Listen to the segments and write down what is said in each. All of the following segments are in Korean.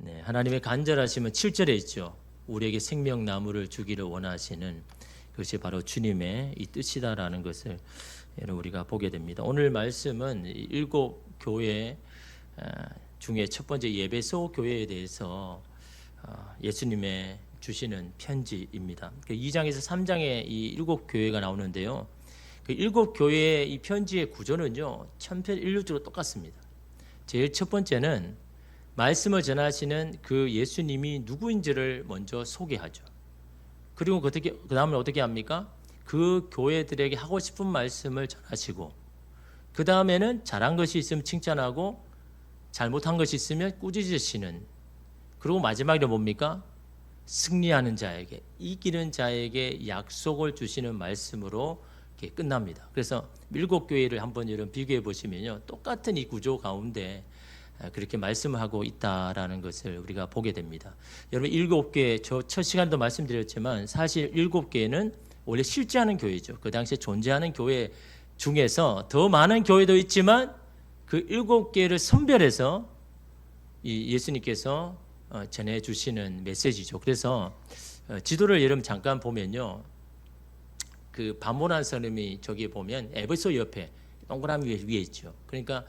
네, 하나님의 간절하심은 7절에 있죠. 우리에게 생명나무를 주기를 원하시는 그것이 바로 주님의 이 뜻이다라는 것을 우리가 보게 됩니다. 오늘 말씀은 일곱 교회 중에 첫 번째 예배소 교회에 대해서 예수님의 주시는 편지입니다. 2장에서 3장에 이 일곱 교회가 나오는데요. 그 일곱 교회의 이 편지의 구조는요, 천편일률적으로 똑같습니다. 제일 첫 번째는 말씀을 전하시는 그 예수님이 누구인지를 먼저 소개하죠. 그리고 그 다음에 어떻게 합니까? 그 교회들에게 하고 싶은 말씀을 전하시고, 그 다음에는 잘한 것이 있으면 칭찬하고, 잘못한 것이 있으면 꾸짖으시는, 그리고 마지막에 뭡니까? 승리하는 자에게, 이기는 자에게 약속을 주시는 말씀으로 이렇게 끝납니다. 그래서 일곱 교회를 한번 여러분 비교해 보시면요, 똑같은 이 구조 가운데 그렇게 말씀하고 있다라는 것을 우리가 보게 됩니다. 여러분 일곱 교회, 저 첫 시간도 말씀드렸지만 사실 일곱 교회는 원래 실제하는 교회죠. 그 당시에 존재하는 교회 중에서 더 많은 교회도 있지만 그 일곱 교회를 선별해서 이 예수님께서 전해주시는 메시지죠. 그래서 지도를 여러분 잠깐 보면요, 그 반모난 선음이 저기 보면 에베소 옆에 동그라미 위에 있죠. 그러니까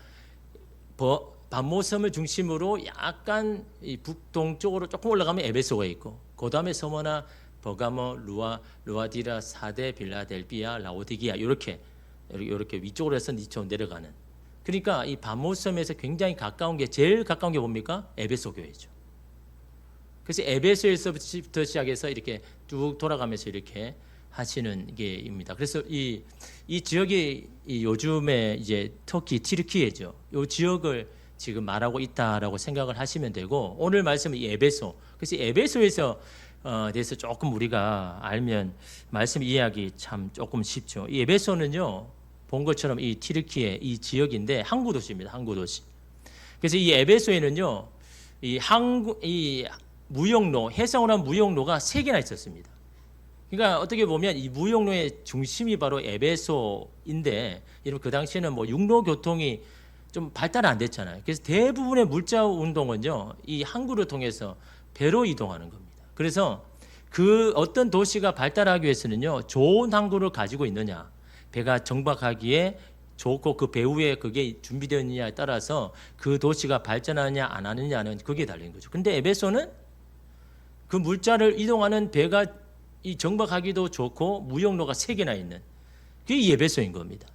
반모섬을 중심으로 약간 이 북동쪽으로 조금 올라가면 에베소가 있고, 그 다음에 서머나, 버가모, 루아디라, 사데, 빌라델비아, 라오디기아 이렇게 위쪽으로 해서 이쪽으로 내려가는. 그러니까 이 반모섬에서 굉장히 가까운 게, 제일 가까운 게 뭡니까? 에베소 교회죠. 그래서 에베소에서부터 시작해서 이렇게 쭉 돌아가면서 이렇게 하시는 게입니다. 그래서 이 지역이 요즘에 이제 터키, 튀르키예죠. 이 지역을 지금 말하고 있다라고 생각을 하시면 되고, 오늘 말씀은 이 에베소. 그래서 에베소에서 대해서 조금 우리가 알면 말씀 이해하기 참 조금 쉽죠. 이 에베소는요, 본 것처럼 이 튀르키예 이 지역인데 항구 도시입니다. 항구 도시. 그래서 이 에베소에는요, 이 무역로, 해상을 한 무역로가 3개나 있었습니다. 그러니까 어떻게 보면 이 무역로의 중심이 바로 에베소인데, 여러분 그 당시에는 뭐 육로 교통이 좀 발달 안 됐잖아요. 그래서 대부분의 물자 운동은요, 이 항구를 통해서 배로 이동하는 겁니다. 그래서 그 어떤 도시가 발달하기 위해서는요, 좋은 항구를 가지고 있느냐, 배가 정박하기에 좋고 그 배후에 그게 준비되어 있느냐에 따라서 그 도시가 발전하느냐 안 하느냐는 그게 달린 거죠. 근데 에베소는 그 물자를 이동하는 배가 이 정박하기도 좋고 무역로가 3개나 있는, 그게 이 에베소인 겁니다.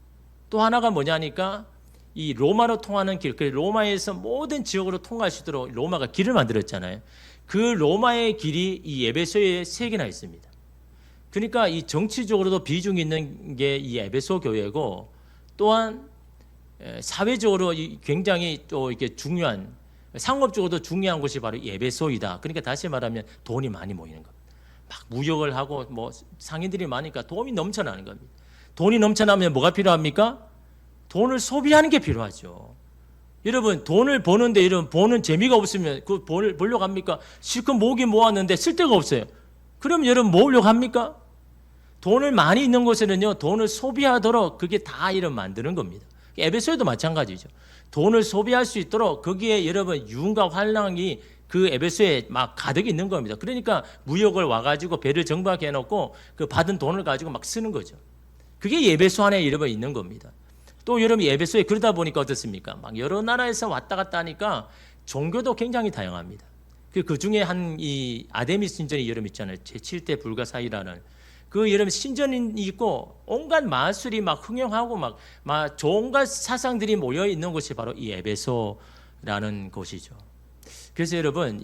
또 하나가 뭐냐니까 이 로마로 통하는 길, 그 로마에서 모든 지역으로 통할 수 있도록 로마가 길을 만들었잖아요. 그 로마의 길이 이 에베소에 3개나 있습니다. 그러니까 이 정치적으로도 비중이 있는 게 이 에베소 교회고, 또한 사회적으로 굉장히 또 이렇게 중요한, 상업적으로도 중요한 곳이 바로 이 에베소이다. 그러니까 다시 말하면 돈이 많이 모이는 겁니다. 막 무역을 하고 뭐 상인들이 많으니까 돈이 넘쳐나는 겁니다. 돈이 넘쳐나면 뭐가 필요합니까? 돈을 소비하는 게 필요하죠. 여러분 돈을 버는데 이런 버는 재미가 없으면 그 돈을 벌려고 합니까? 실컷 모으긴 모았는데 쓸 데가 없어요. 그럼 여러분 모으려고 합니까? 돈을 많이 있는 곳에는요, 돈을 소비하도록 그게 다 이런 만드는 겁니다. 에베소에도 마찬가지죠. 돈을 소비할 수 있도록 거기에 여러분 유흥과 환락이 그 에베소에 막 가득 있는 겁니다. 그러니까 무역을 와가지고 배를 정박해 놓고 그 받은 돈을 가지고 막 쓰는 거죠. 그게 에베소 안에 여러분 있는 겁니다. 또 여러분 에베소에 그러다 보니까 어떻습니까? 막 여러 나라에서 왔다 갔다 하니까 종교도 굉장히 다양합니다. 그 중에 한 이 아데미스 신전이 여러분 있잖아요. 제7대 불가사의라는 그 여러분 신전이 있고 온갖 마술이 막 흥행하고 막 온갖 사상들이 모여 있는 곳이 바로 이 에베소라는 곳이죠. 그래서 여러분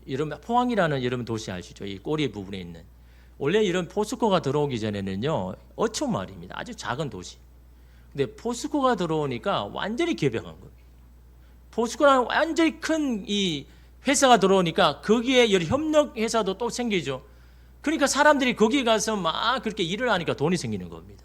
여러분 포항이라는 여러분 도시 아시죠? 이 꼬리 부분에 있는, 원래 이런 포스코가 들어오기 전에는요, 어촌 마을입니다. 아주 작은 도시. 근데 포스코가 들어오니까 완전히 개벽한 거예요. 포스코라는 완전히 큰 이 회사가 들어오니까 거기에 협력 회사도 또 생기죠. 그러니까 사람들이 거기 가서 막 그렇게 일을 하니까 돈이 생기는 겁니다.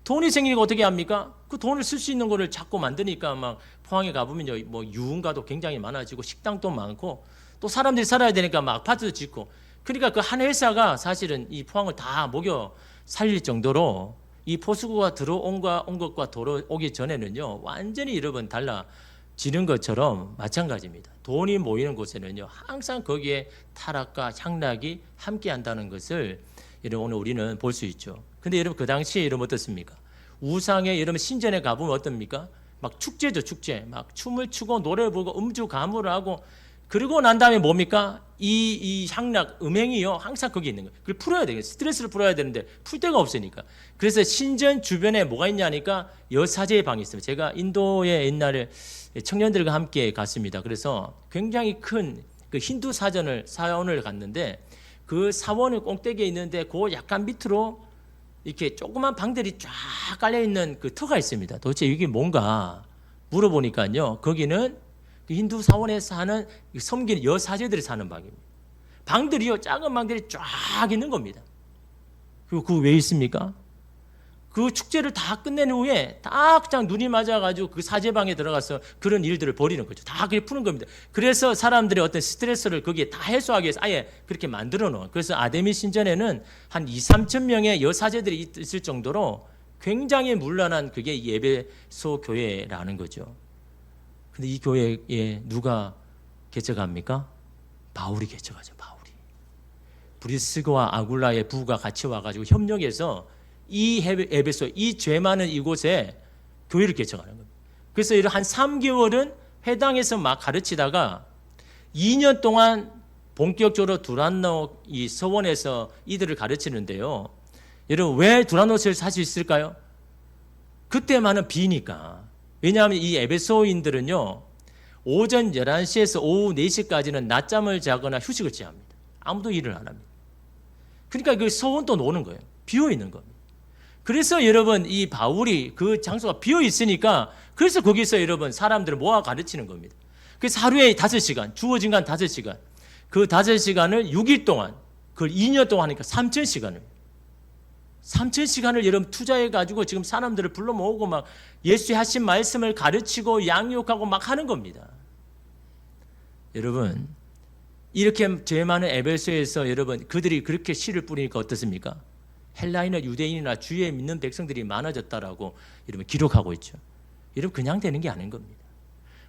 돈이 생기니까 어떻게 합니까? 그 돈을 쓸 수 있는 거를 자꾸 만드니까 막 포항에 가보면요, 뭐 유흥가도 굉장히 많아지고 식당도 많고 또 사람들이 살아야 되니까 막 아파트도 짓고, 그러니까 그 한 회사가 사실은 이 포항을 다 먹여 살릴 정도로 이 포스코가 들어온 것과 들어오기 전에는요, 완전히 여러분 달라지는 것처럼 마찬가지입니다. 돈이 모이는 곳에는요 항상 거기에 타락과 향락이 함께한다는 것을 여러분 오늘 우리는 볼 수 있죠. 근데 여러분 그 당시에 여러분 어떻습니까? 우상에 여러분 신전에 가보면 어떻습니까? 막 축제죠, 축제. 막 춤을 추고 노래 부르고 음주 가무를 하고 그러고 난 다음에 뭡니까? 이 향락, 음행이요 항상 거기 있는 거예요. 그걸 풀어야 돼요. 스트레스를 풀어야 되는데 풀 데가 없으니까. 그래서 신전 주변에 뭐가 있냐니까 여사제의 방이 있습니다. 제가 인도에 옛날에 청년들과 함께 갔습니다. 그래서 굉장히 큰 그 힌두 사원을 갔는데 그 사원의 꼭대기에 있는데 그 약간 밑으로 이렇게 조그만 방들이 쫙 깔려 있는 그 터가 있습니다. 도대체 이게 뭔가 물어보니까요, 거기는 그 힌두 사원에 사는 섬기는 여사제들이 사는 방입니다. 방들이요, 작은 방들이 쫙 있는 겁니다. 그리고 그 왜 있습니까? 그 축제를 다 끝낸 후에 다 그냥 눈이 맞아가지고 그 사제방에 들어가서 그런 일들을 벌이는 거죠. 다 그렇게 푸는 겁니다. 그래서 사람들의 어떤 스트레스를 거기에 다 해소하기 위해서 아예 그렇게 만들어 놓은. 그래서 아데미 신전에는 한 2-3천 명의 여사제들이 있을 정도로 굉장히 문란한 그게 예배소 교회라는 거죠. 근데 이 교회에 누가 개척합니까? 바울이 개척하죠. 바울이. 브리스가와 아굴라의 부부가 같이 와가지고 협력해서 이 에베소, 이 죄 많은 이곳에 교회를 개척하는 겁니다. 그래서 한 3개월은 회당에서 막 가르치다가 2년 동안 본격적으로 두란노 이 서원에서 이들을 가르치는데요. 여러분 왜 두란노스를 살 수 있을까요? 그때만은 비니까. 왜냐하면 이 에베소인들은요 오전 11시에서 오후 4시까지는 낮잠을 자거나 휴식을 취합니다. 아무도 일을 안 합니다. 그러니까 그 서원도 노는 거예요. 비어 있는 겁니다. 그래서 여러분 이 바울이 그 장소가 비어 있으니까 그래서 거기서 여러분 사람들을 모아 가르치는 겁니다. 그래서 하루에 5시간, 주어진 간 5시간. 그 5시간을 6일 동안, 그걸 2년 동안 하니까 3,000시간을 여러분 투자해 가지고 지금 사람들을 불러 모으고 막 예수의 하신 말씀을 가르치고 양육하고 막 하는 겁니다. 여러분 이렇게 죄 많은 에베소에서 여러분 그들이 그렇게 씨를 뿌리니까 어떻습니까? 헬라인이나 유대인이나 주위에 믿는 백성들이 많아졌다라고 여러분 기록하고 있죠. 여러분 그냥 되는 게 아닌 겁니다.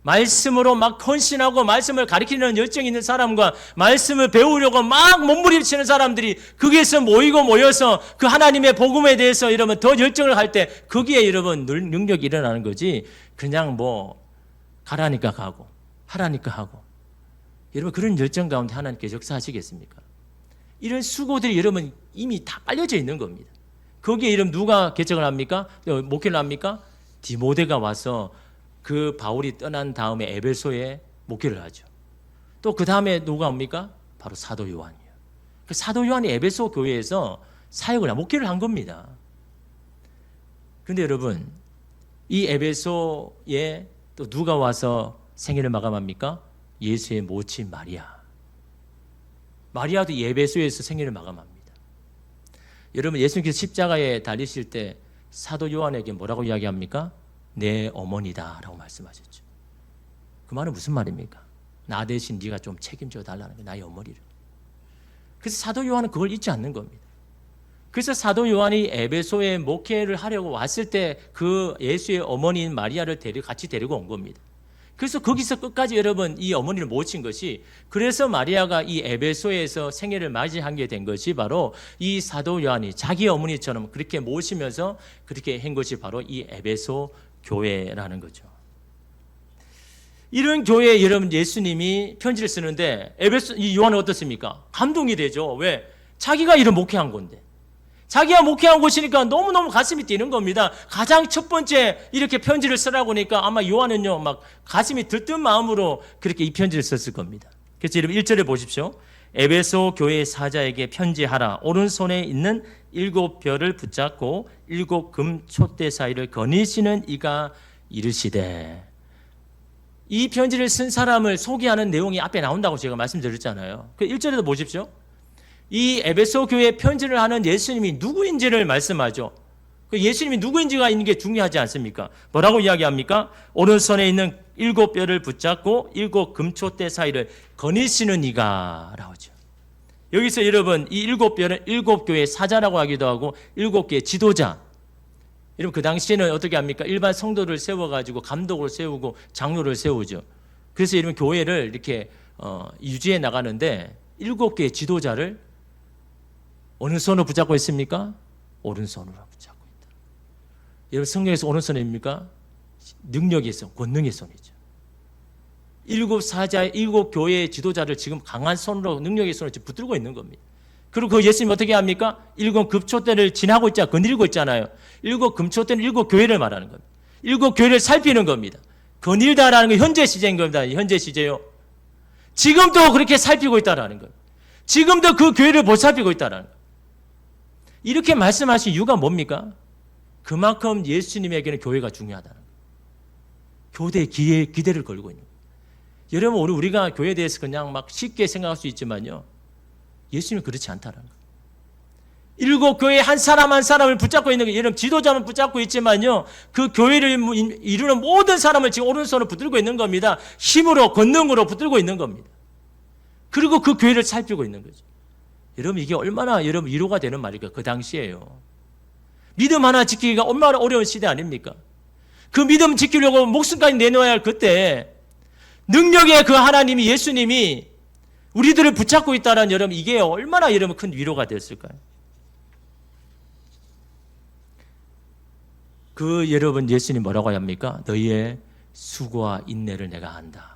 말씀으로 막 헌신하고 말씀을 가르치는 열정이 있는 사람과 말씀을 배우려고 막 몸부림치는 사람들이 거기에서 모여서 그 하나님의 복음에 대해서 여러분 더 열정을 할 때 거기에 여러분 능력이 일어나는 거지 그냥 뭐 가라니까 가고 하라니까 하고 여러분 그런 열정 가운데 하나님께 역사하시겠습니까? 이런 수고들이 여러분 이미 다 깔려져 있는 겁니다. 거기에 이름 누가 개척을 합니까? 목회를 합니까? 디모데가 와서 그 바울이 떠난 다음에 에베소에 목회를 하죠. 또 그 다음에 누가 옵니까? 바로 사도 요한이에요. 그 사도 요한이 에베소 교회에서 사역을 목회를 한 겁니다. 그런데 여러분 이 에베소에 또 누가 와서 생애를 마감합니까? 예수의 모친 마리아. 마리아도 에베소에서 생애를 마감합니다. 여러분 예수님께서 십자가에 달리실 때 사도 요한에게 뭐라고 이야기합니까? 내 어머니다 라고 말씀하셨죠. 그 말은 무슨 말입니까? 나 대신 네가 좀 책임져 달라는 거예요. 나의 어머니를. 그래서 사도 요한은 그걸 잊지 않는 겁니다. 그래서 사도 요한이 에베소에 목회를 하려고 왔을 때 그 예수의 어머니인 마리아를 같이 데리고 온 겁니다. 그래서 거기서 끝까지 여러분 이 어머니를 모신 것이 그래서 마리아가 이 에베소에서 생애를 맞이하게 된 것이 바로 이 사도 요한이 자기 어머니처럼 그렇게 모시면서 그렇게 한 것이 바로 이 에베소 교회라는 거죠. 이런 교회에 여러분 예수님이 편지를 쓰는데 에베소 이 요한은 어떻습니까? 감동이 되죠. 왜? 자기가 이런 목회한 건데. 자기가 목회한 곳이니까 너무너무 가슴이 뛰는 겁니다. 가장 첫 번째 이렇게 편지를 쓰라고 하니까 아마 요한은요 막 가슴이 들뜬 마음으로 그렇게 이 편지를 썼을 겁니다. 그래서 여러분 1절에 보십시오. 에베소 교회 사자에게 편지하라. 오른손에 있는 7별을 붙잡고 7 금 촛대 사이를 거니시는 이가 이르시되. 이 편지를 쓴 사람을 소개하는 내용이 앞에 나온다고 제가 말씀드렸잖아요. 그 1절에도 보십시오. 이 에베소 교회에 편지를 하는 예수님이 누구인지를 말씀하죠. 그 예수님이 누구인지가 있는 게 중요하지 않습니까? 뭐라고 이야기합니까? 오른손에 있는 7뼈를 붙잡고 7 금촛대 사이를 거니시는 이가 라고죠. 여기서 여러분 이 7뼈는 7교회 사자라고 하기도 하고 7개의 지도자. 여러분 그 당시에는 어떻게 합니까? 일반 성도를 세워가지고 감독을 세우고 장로를 세우죠. 그래서 이런 교회를 이렇게 유지해 나가는데 7개의 지도자를 어느 손으로 붙잡고 있습니까? 오른손으로 붙잡고 있다. 여러분 성경에서 오른손입니까? 능력의 손, 권능의 손이죠. 7 사자의 7 교회의 지도자를 지금 강한 손으로 능력의 손으로 지금 붙들고 있는 겁니다. 그리고 그 예수님 어떻게 합니까? 7 금초대를 지나고 있자 거닐고 있잖아요. 7 금초대는 7 교회를 말하는 겁니다. 7 교회를 살피는 겁니다. 거닐다라는 건 현재 시제인 겁니다. 현재 시제요. 지금도 그렇게 살피고 있다라는 거예요. 지금도 그 교회를 보살피고 있다라는 거예요. 이렇게 말씀하신 이유가 뭡니까? 그만큼 예수님에게는 교회가 중요하다는 거예요. 교대에 기대를 걸고 있는 거예요. 여러분 우리가 교회에 대해서 그냥 막 쉽게 생각할 수 있지만요. 예수님은 그렇지 않다는 거예요. 7 교회 한 사람 한 사람을 붙잡고 있는 거예요. 여러분 지도자는 붙잡고 있지만요. 그 교회를 이루는 모든 사람을 지금 오른손으로 붙들고 있는 겁니다. 힘으로 권능으로 붙들고 있는 겁니다. 그리고 그 교회를 살피고 있는 거죠. 여러분 이게 얼마나 여러분 위로가 되는 말일까? 그 당시에요. 믿음 하나 지키기가 얼마나 어려운 시대 아닙니까? 그 믿음 지키려고 목숨까지 내놓아야 할 그때 능력의 그 하나님이 예수님이 우리들을 붙잡고 있다는 여러분 이게 얼마나 여러분 큰 위로가 됐을까요? 그 여러분 예수님 뭐라고 합니까? 너희의 수고와 인내를 내가 안다.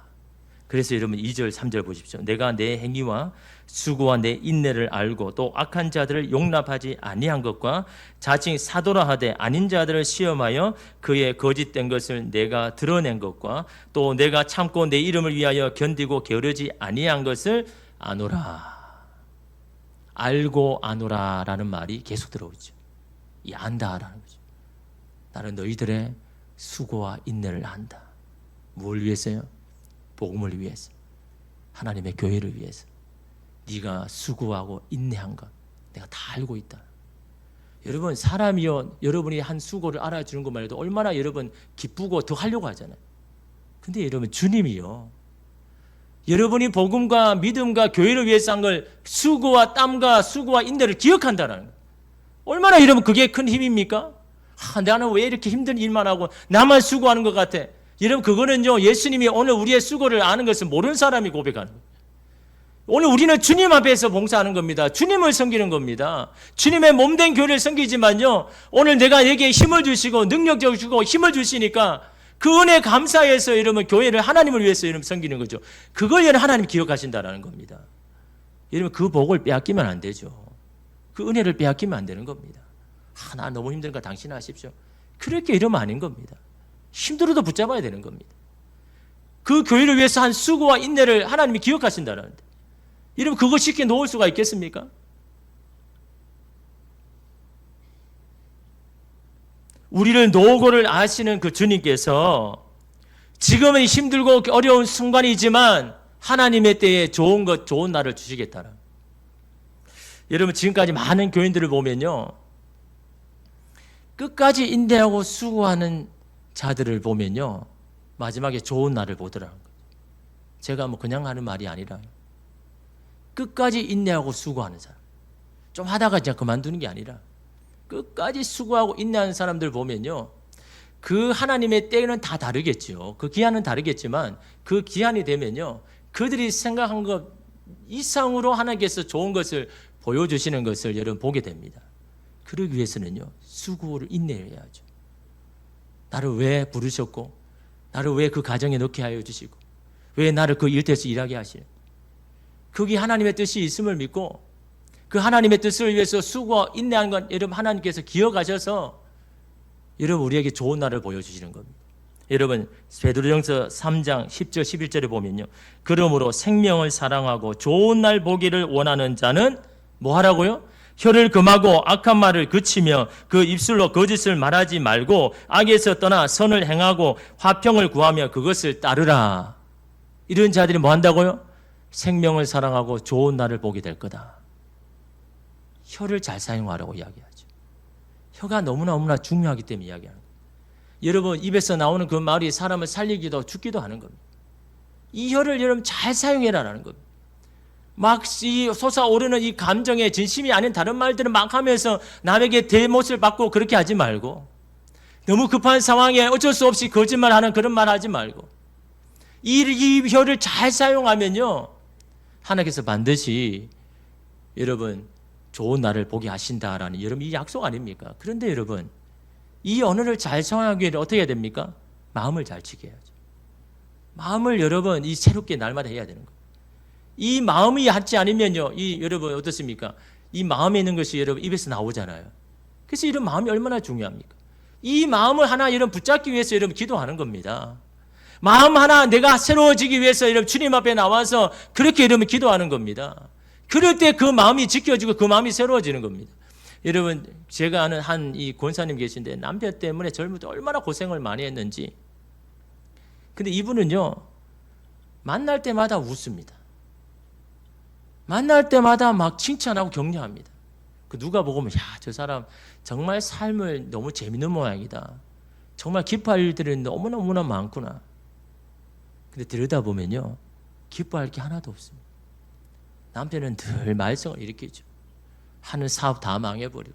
그래서 여러분 2절 3절 보십시오. 내가 내 행위와 수고와 내 인내를 알고 또 악한 자들을 용납하지 아니한 것과 자칭 사도라 하되 아닌 자들을 시험하여 그의 거짓된 것을 내가 드러낸 것과 또 내가 참고 내 이름을 위하여 견디고 게으르지 아니한 것을 아노라. 알고 아노라라는 말이 계속 들어오죠. 이 안다라는 거죠. 나는 너희들의 수고와 인내를 안다. 뭘 위해서요? 복음을 위해서. 하나님의 교회를 위해서. 네가 수고하고 인내한 것 내가 다 알고 있다. 여러분 사람이요 여러분이 한 수고를 알아주는 것만 해도 얼마나 여러분 기쁘고 더 하려고 하잖아요. 근데 여러분 주님이요 여러분이 복음과 믿음과 교회를 위해서 한 걸 수고와 땀과 수고와 인내를 기억한다는 거예요. 얼마나 여러분 그게 큰 힘입니까? 나는 왜 이렇게 힘든 일만 하고 나만 수고하는 것 같아. 여러분 그거는요 예수님이 오늘 우리의 수고를 아는 것을 모르는 사람이 고백하는 거예요. 오늘 우리는 주님 앞에서 봉사하는 겁니다. 주님을 섬기는 겁니다. 주님의 몸된 교회를 섬기지만요 오늘 내게 힘을 주시고 능력 주시고 힘을 주시니까 그 은혜 감사해서 여러분 교회를 하나님을 위해서 여러분 섬기는 거죠. 그걸 여러분 하나님 기억하신다는 겁니다. 여러분 그 복을 빼앗기면 안 되죠. 그 은혜를 빼앗기면 안 되는 겁니다. 나 너무 힘드니까 당신 하십시오. 그렇게 이러면 아닌 겁니다. 힘들어도 붙잡아야 되는 겁니다. 그 교회를 위해서 한 수고와 인내를 하나님이 기억하신다는데 여러분 그거 쉽게 놓을 수가 있겠습니까? 우리를 노고를 아시는 그 주님께서 지금은 힘들고 어려운 순간이지만 하나님의 때에 좋은 것, 좋은 날을 주시겠다는. 여러분 지금까지 많은 교인들을 보면요 끝까지 인내하고 수고하는 자들을 보면요 마지막에 좋은 날을 보더라는 거예요. 제가 뭐 그냥 하는 말이 아니라 끝까지 인내하고 수고하는 사람, 좀 하다가 그냥 그만두는 게 아니라 끝까지 수고하고 인내하는 사람들 보면요 그 하나님의 때는 다 다르겠죠. 그 기한은 다르겠지만 그 기한이 되면요 그들이 생각한 것 이상으로 하나님께서 좋은 것을 보여주시는 것을 여러분 보게 됩니다. 그러기 위해서는요 수고를 인내해야 하죠. 나를 왜 부르셨고 나를 왜 그 가정에 넣게 하여 주시고 왜 나를 그 일터에서 일하게 하시는 그게 하나님의 뜻이 있음을 믿고 그 하나님의 뜻을 위해서 수고와 인내하는 건 여러분 하나님께서 기억하셔서 여러분 우리에게 좋은 날을 보여주시는 겁니다. 여러분 베드로전서 3장 10절 11절에 보면요 그러므로 생명을 사랑하고 좋은 날 보기를 원하는 자는 뭐 하라고요? 혀를 금하고 악한 말을 그치며 그 입술로 거짓을 말하지 말고 악에서 떠나 선을 행하고 화평을 구하며 그것을 따르라. 이런 자들이 뭐 한다고요? 생명을 사랑하고 좋은 날을 보게 될 거다. 혀를 잘 사용하라고 이야기하죠. 혀가 너무나 중요하기 때문에 이야기하는 거예요. 여러분 입에서 나오는 그 말이 사람을 살리기도 죽기도 하는 겁니다. 이 혀를 여러분 잘 사용해라라는 겁니다. 막 이 솟아오르는 이 감정의 진심이 아닌 다른 말들을 막 하면서 남에게 대못을 받고 그렇게 하지 말고 너무 급한 상황에 어쩔 수 없이 거짓말하는 그런 말 하지 말고 이 혀를 잘 사용하면요, 하나님께서 반드시 여러분 좋은 날을 보게 하신다라는 여러분 이 약속 아닙니까? 그런데 여러분 이 언어를 잘 사용하기 위해 어떻게 해야 됩니까? 마음을 잘 지켜야죠. 마음을 여러분 이 새롭게 날마다 해야 되는 거예요. 이 마음이 얕지 않으면요, 이 여러분 어떻습니까? 이 마음에 있는 것이 여러분 입에서 나오잖아요. 그래서 이런 마음이 얼마나 중요합니까? 이 마음을 하나 여러분 붙잡기 위해서 여러분 기도하는 겁니다. 마음 하나 내가 새로워지기 위해서 여러분 주님 앞에 나와서 그렇게 여러분 기도하는 겁니다. 그럴 때 그 마음이 지켜지고 그 마음이 새로워지는 겁니다. 여러분 제가 아는 한 이 권사님 계신데 남편 때문에 젊을 때 얼마나 고생을 많이 했는지. 근데 이분은요 만날 때마다 웃습니다. 만날 때마다 막 칭찬하고 격려합니다. 그 누가 보고 보면 야, 저 사람 정말 삶을 너무 재밌는 모양이다. 정말 기뻐할 일들이 너무나 많구나. 근데 들여다보면요 기뻐할 게 하나도 없습니다. 남편은 늘 말썽을 일으키죠. 하는 사업 다 망해버리고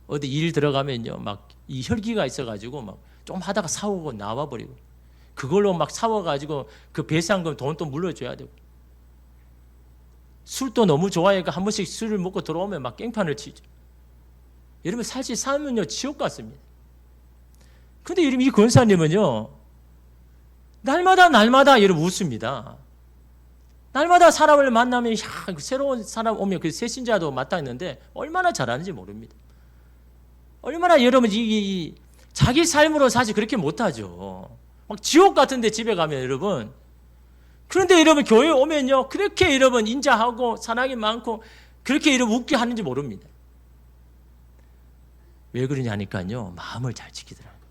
어디 일 들어가면요 막 이 혈기가 있어가지고 막 좀 하다가 사오고 나와버리고 그걸로 막 사와가지고 그 배상금 돈 또 물려줘야 되고 술도 너무 좋아해가 한 번씩 술을 먹고 들어오면 막 깽판을 치죠. 여러분 사실 삶은요 지옥 같습니다. 근데 이 권사님은요 날마다 여러분 웃습니다. 날마다 사람을 만나면 야, 새로운 사람 오면 그 새신자도 마땅했는데 얼마나 잘하는지 모릅니다. 얼마나 여러분 이 자기 삶으로 사실 그렇게 못하죠. 막 지옥 같은데 집에 가면 여러분. 그런데 여러분 교회 오면요 그렇게 여러분 인자하고 사랑이 많고 그렇게 여러분 웃게 하는지 모릅니다. 왜 그러냐니까요 마음을 잘 지키더라고요.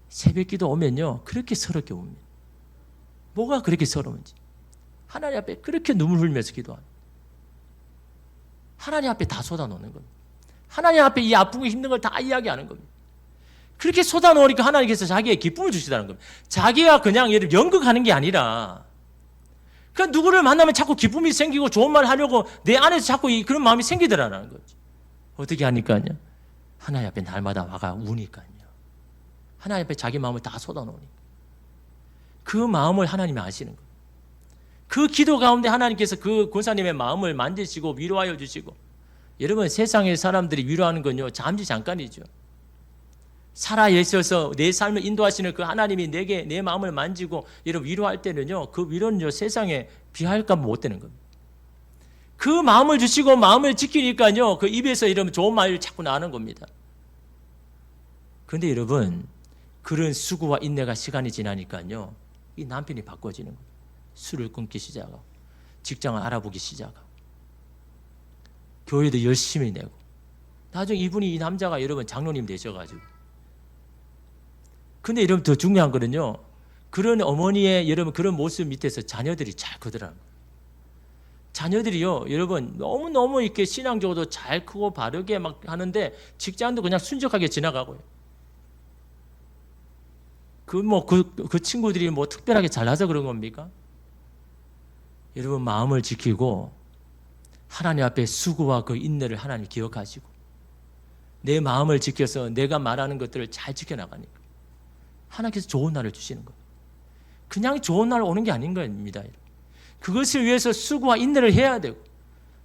새벽기도 오면요 그렇게 서럽게 웁니다. 뭐가 그렇게 서러운지. 하나님 앞에 그렇게 눈물 흘리면서 기도합니다. 하나님 앞에 다 쏟아놓는 겁니다. 하나님 앞에 이 아프고 힘든 걸 다 이야기하는 겁니다. 그렇게 쏟아놓으니까 하나님께서 자기의 기쁨을 주시다는 겁니다. 자기가 그냥 연극하는 게 아니라 그냥 누구를 만나면 자꾸 기쁨이 생기고 좋은 말 하려고 내 안에서 자꾸 그런 마음이 생기더라는 거죠. 어떻게 하니까요? 하나님 앞에 날마다 와가 우니까요. 하나님 앞에 자기 마음을 다 쏟아놓으니까. 그 마음을 하나님이 아시는 거예요. 그 기도 가운데 하나님께서 그 권사님의 마음을 만지시고 위로하여 주시고 여러분 세상의 사람들이 위로하는 건요 잠시 잠깐이죠. 살아 있어서 내 삶을 인도하시는 그 하나님이 내게 내 마음을 만지고 여러분 위로할 때는요 그 위로는요 세상에 비할값 못 되는 겁니다. 그 마음을 주시고 마음을 지키니까요 그 입에서 이러면 좋은 말이 자꾸 나오는 겁니다. 그런데 여러분 그런 수고와 인내가 시간이 지나니까요 이 남편이 바꿔지는 겁니다. 술을 끊기 시작하고 직장을 알아보기 시작하고 교회도 열심히 내고 나중에 이 남자가 여러분 장로님 되셔가지고 근데 여러분 더 중요한 거는요 그런 어머니의 여러분 그런 모습 밑에서 자녀들이 잘 크더라고요. 자녀들이요 여러분 너무 이렇게 신앙적으로 잘 크고 바르게 막 하는데 직장도 그냥 순적하게 지나가고요. 그 친구들이 뭐 특별하게 잘나서 그런 겁니까? 여러분 마음을 지키고 하나님 앞에 수고와 그 인내를 하나님 기억하시고 내 마음을 지켜서 내가 말하는 것들을 잘 지켜나가니까 하나님께서 좋은 날을 주시는 거예요. 그냥 좋은 날 오는 게 아닌 겁니다. 그것을 위해서 수고와 인내를 해야 되고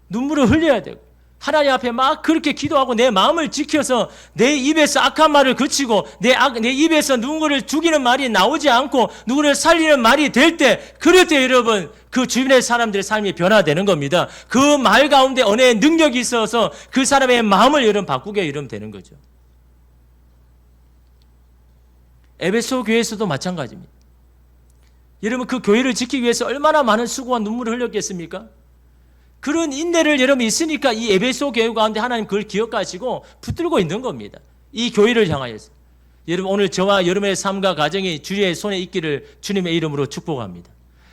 눈물을 흘려야 되고 하나님 앞에 막 그렇게 기도하고 내 마음을 지켜서 내 입에서 악한 말을 그치고 내 입에서 누구를 죽이는 말이 나오지 않고 누구를 살리는 말이 될 때 그럴 때 여러분 그 주변의 사람들의 삶이 변화되는 겁니다. 그 말 가운데 언어의 능력이 있어서 그 사람의 마음을 여러분 바꾸게 여러분 되는 거죠. 에베소 교회에서도 마찬가지입니다. 여러분 그 교회를 지키기 위해서 얼마나 많은 수고와 눈물을 흘렸겠습니까? 그런 인내를 여러분 있으니까 이 에베소 교회 가운데 하나님 그걸 기억하시고 붙들고 있는 겁니다. 이 교회를 향하여서. 여러분 오늘 저와 여러분의 삶과 가정이 주의 손에 있기를 주님의 이름으로 축복합니다.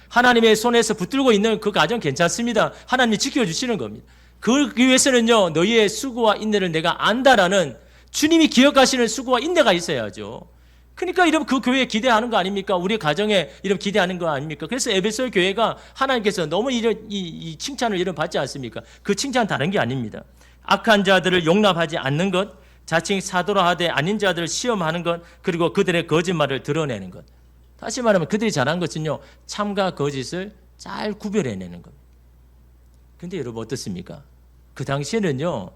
하나님의 손에서 붙들고 있는 그 가정 괜찮습니다. 하나님이 지켜주시는 겁니다. 그러기 위해서는요 너희의 수고와 인내를 내가 안다라는 주님이 기억하시는 수고와 인내가 있어야죠. 그러니까 여러분 그 교회에 기대하는 거 아닙니까? 우리 가정에 이런 기대하는 거 아닙니까? 그래서 에베소 교회가 하나님께서 너무 이 칭찬을 이런 받지 않습니까? 그 칭찬 다른 게 아닙니다. 악한 자들을 용납하지 않는 것, 자칭 사도라 하되 아닌 자들을 시험하는 것, 그리고 그들의 거짓말을 드러내는 것. 다시 말하면 그들이 잘한 것은요, 참과 거짓을 잘 구별해내는 겁니다. 근데 여러분 어떻습니까? 그 당시에는요,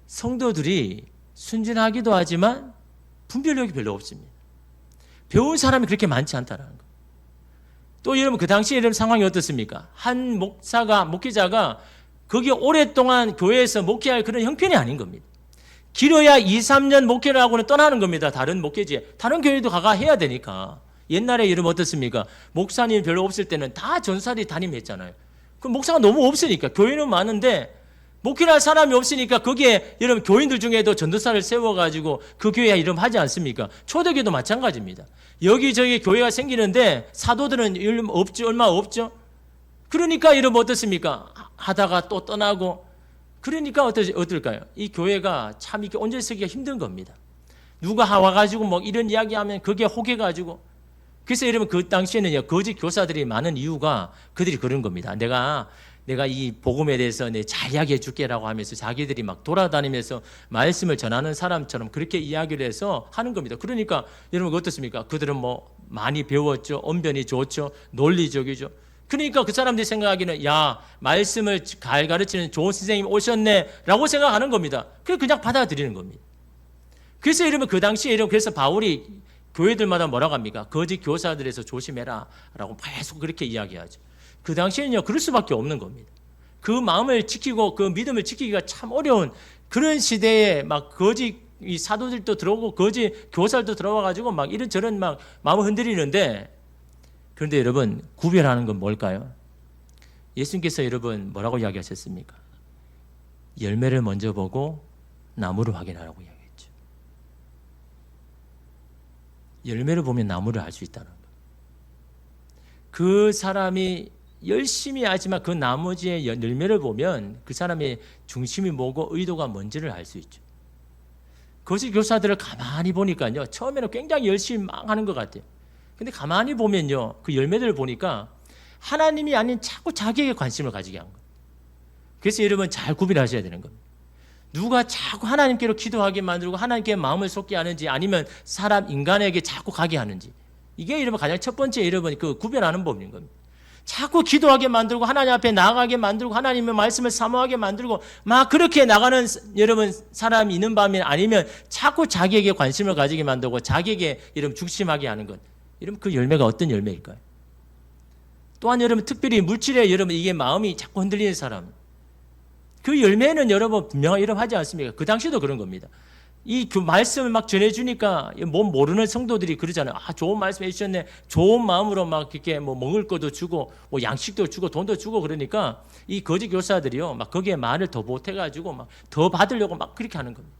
성도들이 순진하기도 하지만 분별력이 별로 없습니다. 배운 사람이 그렇게 많지 않다는 거. 또 여러분 그 당시에 여러분 상황이 어떻습니까? 한 목회자가 거기에 오랫동안 교회에서 목회할 그런 형편이 아닌 겁니다. 길어야 2, 3년 목회를 하고는 떠나는 겁니다. 다른 목회지에. 다른 교회도 가가 해야 되니까. 옛날에 여러분 어떻습니까? 목사님 별로 없을 때는 다 전사들이 담임했잖아요. 그 목사가 너무 없으니까. 교회는 많은데 목회를 할 사람이 없으니까 거기에 여러분 교인들 중에도 전도사를 세워가지고 그 교회에 이름 하지 않습니까? 초대교회도 마찬가지입니다. 여기저기 교회가 생기는데 사도들은 얼마 없죠? 그러니까 여러분 어떻습니까? 하다가 또 떠나고. 그러니까 어떨까요? 이 교회가 참 이렇게 온전히 서기가 힘든 겁니다. 누가 와가지고 뭐 이런 이야기 하면 그게 혹해가지고. 그래서 여러분 그 당시에는요, 거짓 교사들이 많은 이유가 그들이 그런 겁니다. 내가 이 복음에 대해서 잘 이야기해 줄게라고 하면서 자기들이 막 돌아다니면서 말씀을 전하는 사람처럼 그렇게 이야기를 해서 하는 겁니다. 그러니까 여러분 어떻습니까? 그들은 뭐 많이 배웠죠. 언변이 좋죠. 논리적이죠. 그러니까 그 사람들이 생각하기는 야, 말씀을 잘 가르치는 좋은 선생님이 오셨네 라고 생각하는 겁니다. 그냥 받아들이는 겁니다. 그래서 여러분 그 당시에 여러분 그래서 바울이 교회들마다 뭐라고 합니까? 거짓 교사들에서 조심해라 라고 계속 그렇게 이야기하죠. 그 당시에는요, 그럴 수밖에 없는 겁니다. 그 마음을 지키고 그 믿음을 지키기가 참 어려운 그런 시대에 막 거짓 이 사도들도 들어오고 거짓 교사들도 들어와가지고 막 이런저런 막 마음을 흔들리는데, 그런데 여러분 구별하는 건 뭘까요? 예수님께서 여러분 뭐라고 이야기하셨습니까? 열매를 먼저 보고 나무를 확인하라고 이야기했죠. 열매를 보면 나무를 알 수 있다는 거. 그 사람이 열심히 하지만 그 나머지의 열매를 보면 그 사람의 중심이 뭐고 의도가 뭔지를 알 수 있죠. 거짓 교사들을 가만히 보니까요, 처음에는 굉장히 열심히 막 하는 것 같아요. 근데 가만히 보면요, 그 열매들을 보니까 하나님이 아닌 자꾸 자기에게 관심을 가지게 한 거예요. 그래서 여러분 잘 구별하셔야 되는 겁니다. 누가 자꾸 하나님께로 기도하게 만들고 하나님께 마음을 쏟게 하는지, 아니면 사람 인간에게 자꾸 가게 하는지, 이게 여러분 가장 첫 번째 여러분 그 구별하는 법인 겁니다. 자꾸 기도하게 만들고 하나님 앞에 나아가게 만들고 하나님의 말씀을 사모하게 만들고 막 그렇게 나가는 여러분 사람이 있는 반면, 아니면 자꾸 자기에게 관심을 가지게 만들고 자기에게 여러분 중심하게 하는 것, 여러분 그 열매가 어떤 열매일까요? 또한 여러분 특별히 물질에 여러분 이게 마음이 자꾸 흔들리는 사람, 그 열매는 여러분 분명히 여러분 하지 않습니까? 그 당시도 그런 겁니다. 이 말씀을 막 전해주니까 뭐 모르는 성도들이 그러잖아요. 아, 좋은 말씀 해주셨네. 좋은 마음으로 막 이렇게 뭐 먹을 것도 주고 뭐 양식도 주고 돈도 주고, 그러니까 이 거짓 교사들이요 막 거기에 말을 더 보태가지고 막 더 받으려고 막 그렇게 하는 겁니다.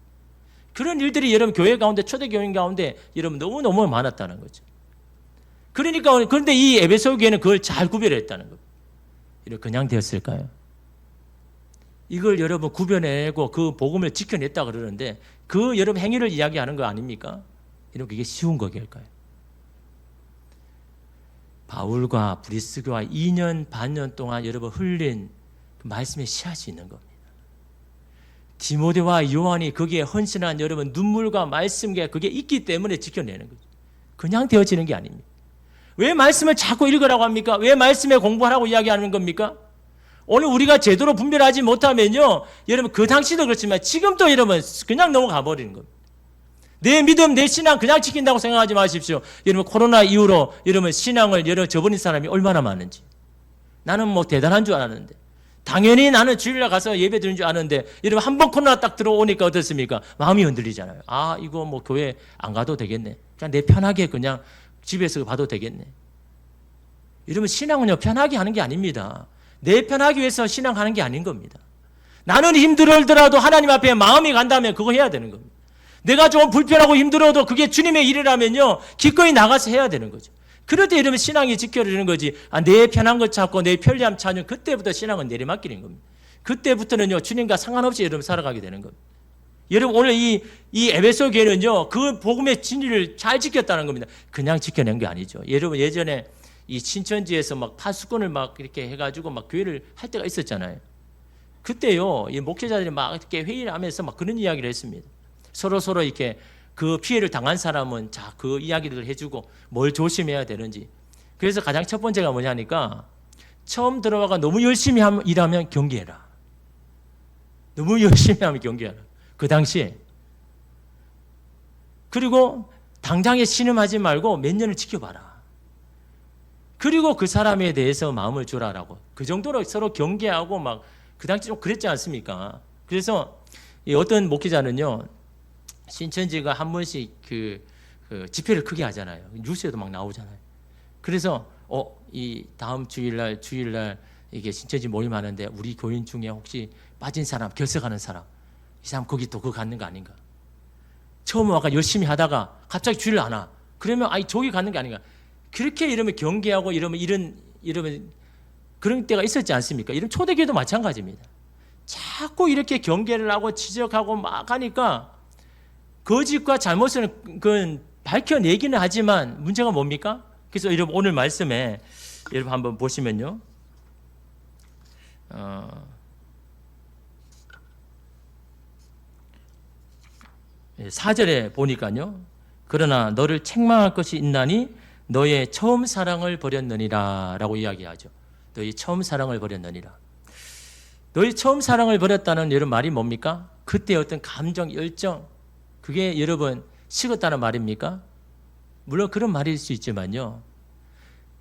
그런 일들이 여러분 교회 가운데, 초대교인 가운데 여러분 너무너무 많았다는 거죠. 그러니까 그런데 이 에베소 교회는 그걸 잘 구별했다는 겁니다. 이렇게 그냥 되었을까요? 이걸 여러분 구별해내고 그 복음을 지켜냈다 그러는데 그 여러분 행위를 이야기하는 거 아닙니까? 이런 그게 쉬운 거길까요? 바울과 브리스교와 2년 반년 동안 여러분 흘린 그 말씀의 씨앗이 있는 겁니다. 디모데와 요한이 거기에 헌신한 여러분 눈물과 말씀과 그게 있기 때문에 지켜내는 거죠. 그냥 되어지는 게 아닙니다. 왜 말씀을 자꾸 읽으라고 합니까? 왜 말씀에 공부하라고 이야기하는 겁니까? 오늘 우리가 제대로 분별하지 못하면요, 여러분 그 당시도 그렇지만 지금도 여러분 그냥 넘어가 버리는 겁니다. 내 믿음, 내 신앙 그냥 지킨다고 생각하지 마십시오. 여러분 코로나 이후로 여러분 신앙을 여러분 저버린 사람이 얼마나 많은지. 나는 뭐 대단한 줄 알았는데, 당연히 나는 주일날 가서 예배 드리는 줄 아는데, 여러분 한 번 코로나 딱 들어오니까 어떻습니까? 마음이 흔들리잖아요. 아, 이거 뭐 교회 안 가도 되겠네. 그냥 내 편하게 그냥 집에서 봐도 되겠네. 여러분 신앙은요 편하게 하는 게 아닙니다. 내 편하기 위해서 신앙하는 게 아닌 겁니다. 나는 힘들더라도 하나님 앞에 마음이 간다면 그거 해야 되는 겁니다. 내가 좀 불편하고 힘들어도 그게 주님의 일이라면요 기꺼이 나가서 해야 되는 거죠. 그럴 때 이러면 신앙이 지켜지는 거지. 아, 내 편한 것 찾고 내 편리함 찾으면 그때부터 신앙은 내리맡기는 겁니다. 그때부터는요 주님과 상관없이 여러분 살아가게 되는 겁니다. 여러분 오늘 이 에베소 교회는요 그 복음의 진리를 잘 지켰다는 겁니다. 그냥 지켜낸 게 아니죠. 여러분 예전에 이 신천지에서 막 파수꾼을 막 이렇게 해가지고 막 교회를 할 때가 있었잖아요. 그때요, 이 목회자들이 막 이렇게 회의를 하면서 막 그런 이야기를 했습니다. 서로 이렇게 그 피해를 당한 사람은 자, 그 이야기를 해주고 뭘 조심해야 되는지. 그래서 가장 첫 번째가 뭐냐니까 처음 들어와가 너무 열심히 일하면 경계해라. 너무 열심히 하면 경계해라. 그 당시에. 그리고 당장에 신음하지 말고 몇 년을 지켜봐라. 그리고 그 사람에 대해서 마음을 주라라고. 그 정도로 서로 경계하고 막 그 당시 좀 그랬지 않습니까? 그래서 어떤 목회자는요, 신천지가 한 번씩 그 집회를 크게 하잖아요. 뉴스에도 막 나오잖아요. 그래서 이 다음 주일날 이게 신천지 모임하는데 우리 교인 중에 혹시 빠진 사람, 결석하는 사람, 이 사람 거기 또 그거 갖는 거 아닌가? 처음 와가 열심히 하다가 갑자기 주일 안 와. 그러면 저기 갖는 게 아닌가? 그렇게 이러면 경계하고 이러면 그런 때가 있었지 않습니까? 이런 초대교회도 마찬가지입니다. 자꾸 이렇게 경계를 하고 지적하고 막 하니까 거짓과 잘못을 그건 밝혀내기는 하지만 문제가 뭡니까? 그래서 여러분 오늘 말씀에 여러분 한번 보시면요. 4절에 보니까요. 그러나 너를 책망할 것이 있나니 너의 처음 사랑을 버렸느니라 라고 이야기하죠. 너희 처음 사랑을 버렸느니라. 너희 처음 사랑을 버렸다는 여러분 말이 뭡니까? 그때 어떤 감정, 열정, 그게 여러분 식었다는 말입니까? 물론 그런 말일 수 있지만요.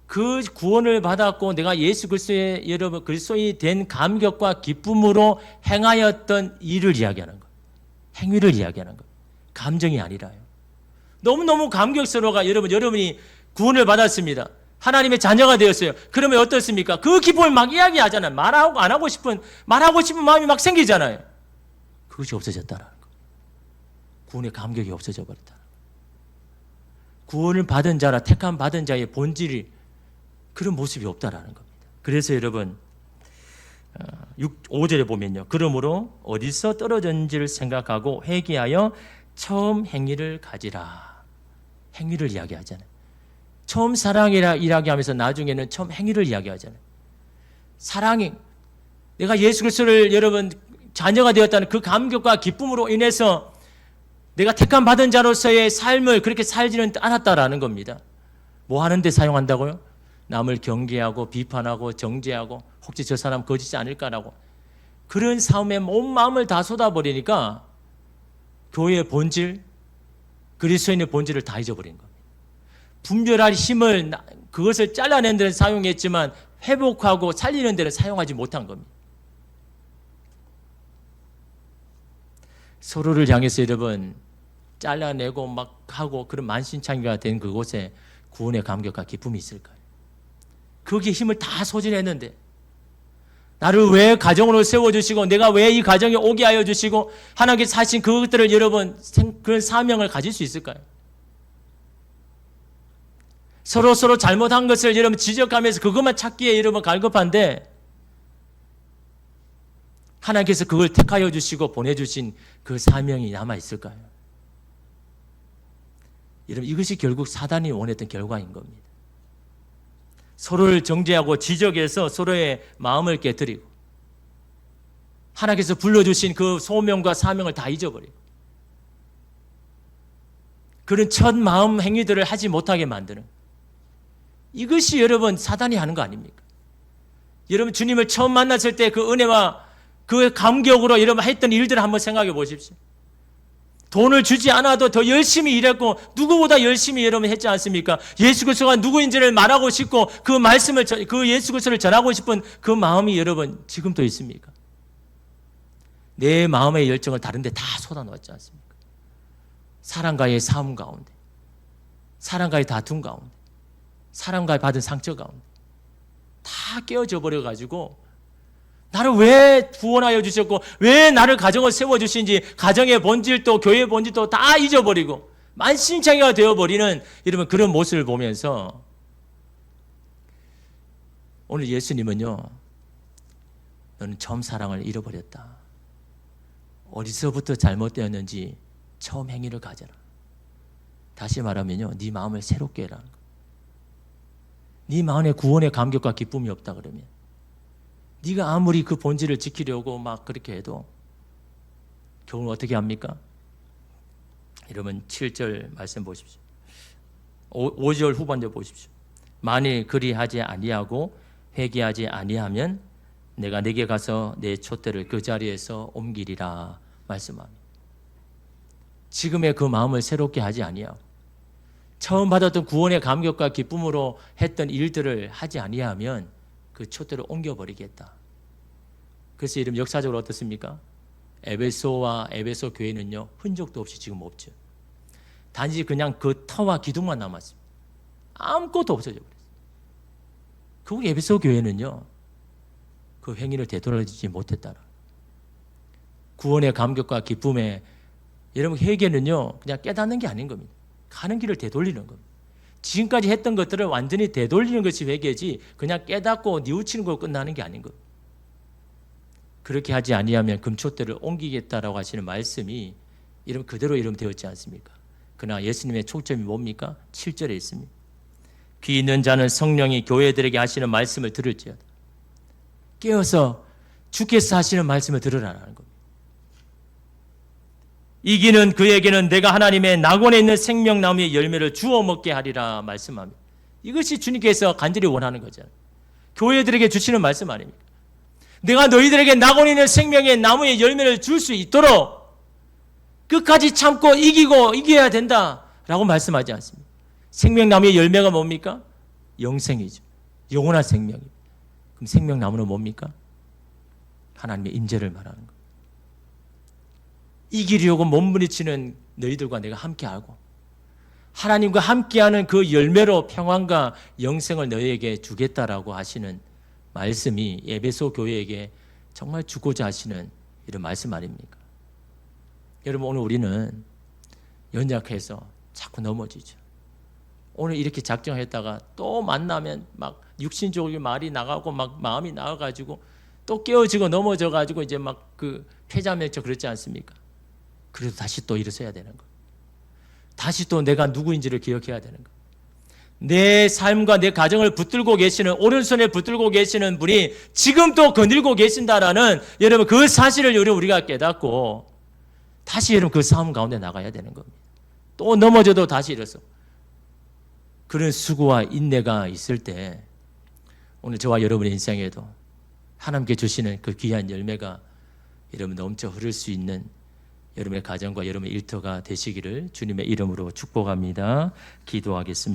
그 구원을 받았고 내가 예수 그리스도의 여러분 그리스도인이 된 감격과 기쁨으로 행하였던 일을 이야기하는 것, 행위를 이야기하는 것, 감정이 아니라요. 너무너무 감격스러워가 여러분이 구원을 받았습니다. 하나님의 자녀가 되었어요. 그러면 어떻습니까? 그 기쁨을 막 이야기하잖아요. 말하고 싶은 마음이 막 생기잖아요. 그것이 없어졌다는 거. 구원의 감격이 없어져 버렸다. 구원을 받은 자라 택함 받은 자의 본질이 그런 모습이 없다라는 겁니다. 그래서 여러분 5절에 보면요. 그러므로 어디서 떨어졌는지를 생각하고 회개하여 처음 행위를 가지라. 행위를 이야기하잖아요. 처음 사랑이라 이야기하면서 나중에는 처음 행위를 이야기하잖아요. 사랑이 내가 예수 그리스도를 여러분 자녀가 되었다는 그 감격과 기쁨으로 인해서 내가 택함 받은 자로서의 삶을 그렇게 살지는 않았다라는 겁니다. 뭐 하는데 사용한다고요? 남을 경계하고 비판하고 정죄하고 혹시 저 사람 거짓이 아닐까라고 그런 싸움에 온 마음을 다 쏟아버리니까 교회의 본질, 그리스도인의 본질을 다 잊어버린 겁니다. 분별할 힘을 그것을 잘라낸 데는 사용했지만 회복하고 살리는 데는 사용하지 못한 겁니다. 서로를 향해서 여러분 잘라내고 막 하고 그런 만신창이가 된 그곳에 구원의 감격과 기쁨이 있을까요? 거기에 힘을 다 소진했는데 나를 왜 가정으로 세워주시고 내가 왜 이 가정에 오게 하여 주시고 하나님께서 하신 그것들을 여러분 그런 사명을 가질 수 있을까요? 서로 잘못한 것을 여러분 지적하면서 그것만 찾기에 여러분 갈급한데 하나님께서 그걸 택하여 주시고 보내주신 그 사명이 남아있을까요? 여러분 이것이 결국 사단이 원했던 결과인 겁니다. 서로를 정죄하고 지적해서 서로의 마음을 깨뜨리고 하나님께서 불러주신 그 소명과 사명을 다 잊어버리고 그런 첫 마음 행위들을 하지 못하게 만드는 이것이 여러분 사단이 하는 거 아닙니까? 여러분 주님을 처음 만났을 때 그 은혜와 그 감격으로 여러분 했던 일들을 한번 생각해 보십시오. 돈을 주지 않아도 더 열심히 일했고 누구보다 열심히 여러분 했지 않습니까? 예수 그리스도가 누구인지를 말하고 싶고 그 말씀을 그 예수 그리스도를 전하고 싶은 그 마음이 여러분 지금도 있습니까? 내 마음의 열정을 다른 데 다 쏟아놓았지 않습니까? 사람과의 싸움 가운데 사람과의 다툼 가운데 사람과 받은 상처 가운데 다 깨어져 버려가지고 나를 왜 구원하여 주셨고 왜 나를 가정을 세워주신지 가정의 본질도 교회의 본질도 다 잊어버리고 만신창이가 되어버리는 여러분 그런 모습을 보면서 오늘 예수님은요 너는 처음 사랑을 잃어버렸다. 어디서부터 잘못되었는지 처음 행위를 가져라. 다시 말하면요 네 마음을 새롭게 해라. 네 마음에 구원의 감격과 기쁨이 없다 그러면 네가 아무리 그 본질을 지키려고 막 그렇게 해도 결국 어떻게 합니까? 여러분 7절 말씀 보십시오. 5절 후반절 보십시오. 만일 그리하지 아니하고 회개하지 아니하면 내가 네게 가서 내 촛대를 그 자리에서 옮기리라 말씀합니다. 지금의 그 마음을 새롭게 하지 아니하고 처음 받았던 구원의 감격과 기쁨으로 했던 일들을 하지 아니하면 그 촛대를 옮겨버리겠다. 그래서 이름 역사적으로 어떻습니까? 에베소와 에베소 교회는요 흔적도 없이 지금 없죠. 단지 그냥 그 터와 기둥만 남았습니다. 아무것도 없어져 버렸어요. 그 에베소 교회는요 그 행위를 되돌아주지 못했다라. 구원의 감격과 기쁨에 여러분 회개는요 그냥 깨닫는 게 아닌 겁니다. 가는 길을 되돌리는 겁니다. 지금까지 했던 것들을 완전히 되돌리는 것이 회개지 그냥 깨닫고 뉘우치는 걸로 끝나는 게 아닌 겁니다. 그렇게 하지 아니하면 금촛대를 옮기겠다라고 하시는 말씀이 이러면 그대로 이름 되었지 않습니까? 그러나 예수님의 초점이 뭡니까? 7절에 있습니다. 귀 있는 자는 성령이 교회들에게 하시는 말씀을 들을지어다. 깨어서 주께서 하시는 말씀을 들으라는 겁니다. 이기는 그에게는 내가 하나님의 낙원에 있는 생명나무의 열매를 주워 먹게 하리라 말씀합니다. 이것이 주님께서 간절히 원하는 거잖아요. 교회들에게 주시는 말씀 아닙니까? 내가 너희들에게 낙원에 있는 생명의 나무의 열매를 줄 수 있도록 끝까지 참고 이겨야 된다라고 말씀하지 않습니다. 생명나무의 열매가 뭡니까? 영생이죠. 영원한 생명입니다. 그럼 생명나무는 뭡니까? 하나님의 임재를 말하는 거예요. 이기려고 몸부림치는 너희들과 내가 함께하고 하나님과 함께하는 그 열매로 평안과 영생을 너희에게 주겠다라고 하시는 말씀이 에베소 교회에게 정말 주고자 하시는 이런 말씀 아닙니까? 여러분 오늘 우리는 연약해서 자꾸 넘어지죠. 오늘 이렇게 작정했다가 또 만나면 막 육신적인 말이 나가고 막 마음이 나가가지고 또 깨어지고 넘어져가지고 이제 막 그 패자멸적 그렇지 않습니까? 그래도 다시 또 일어서야 되는 거. 다시 또 내가 누구인지를 기억해야 되는 거. 내 삶과 내 가정을 붙들고 계시는 오른손에 붙들고 계시는 분이 지금도 거닐고 계신다라는 여러분 그 사실을 우리가 깨닫고 다시 여러분 그 싸움 가운데 나가야 되는 겁니다. 또 넘어져도 다시 일어서 그런 수고와 인내가 있을 때 오늘 저와 여러분의 인생에도 하나님께 주시는 그 귀한 열매가 여러분 넘쳐 흐를 수 있는 여러분의 가정과 여러분의 일터가 되시기를 주님의 이름으로 축복합니다. 기도하겠습니다.